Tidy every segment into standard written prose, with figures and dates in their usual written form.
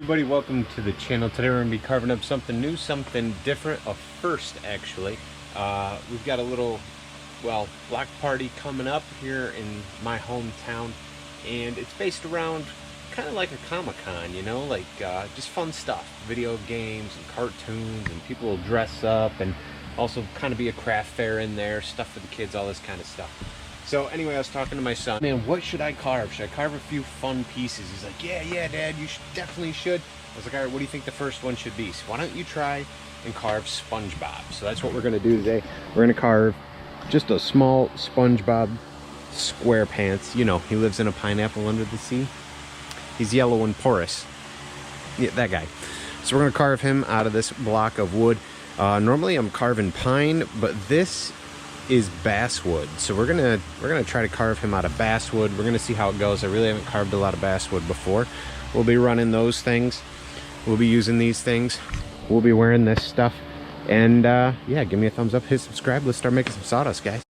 Everybody, welcome to the channel. Today we're going to be carving up something new, something different, a first actually. We've got a little, block party coming up here in my hometown, and it's based around kind of like a Comic-Con, you know, like just fun stuff, video games and cartoons, and people will dress up, and also kind of be a craft fair in there, stuff for the kids, all this kind of stuff. So anyway, I was talking to my son, man, what should I carve? Should I carve a few fun pieces? He's like, yeah, Dad, you definitely should. I was like, all right, what do you think the first one should be? So why don't you try and carve SpongeBob? So that's what we're gonna do today. We're gonna carve just a small SpongeBob SquarePants. You know, he lives in a pineapple under the sea. He's yellow and porous. Yeah, that guy. So we're gonna carve him out of this block of wood. Normally I'm carving pine, but this is basswood, so we're gonna try to carve him out of basswood. We're gonna see how it goes. I really haven't carved a lot of basswood before. We'll be running those things, we'll be using these things, we'll be wearing this stuff, and yeah, give me a thumbs up, hit subscribe. Let's start making some sawdust, guys.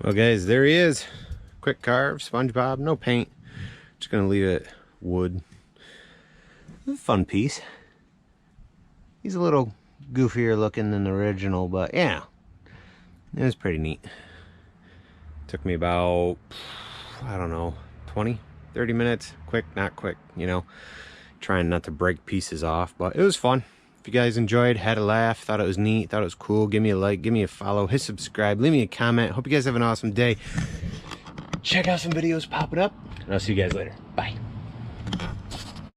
Well guys, there he is. Quick carve, SpongeBob, no paint. Just gonna leave it wood. A fun piece. He's a little goofier looking than the original, but yeah, it was pretty neat. Took me about, I don't know, 20, 30 minutes. Quick, not quick, you know. Trying not to break pieces off, but it was fun. If you guys enjoyed, had a laugh, thought it was neat, thought it was cool, give me a like, give me a follow, hit subscribe, leave me a comment. Hope you guys have an awesome day. Check out some videos popping up, and I'll see you guys later. Bye.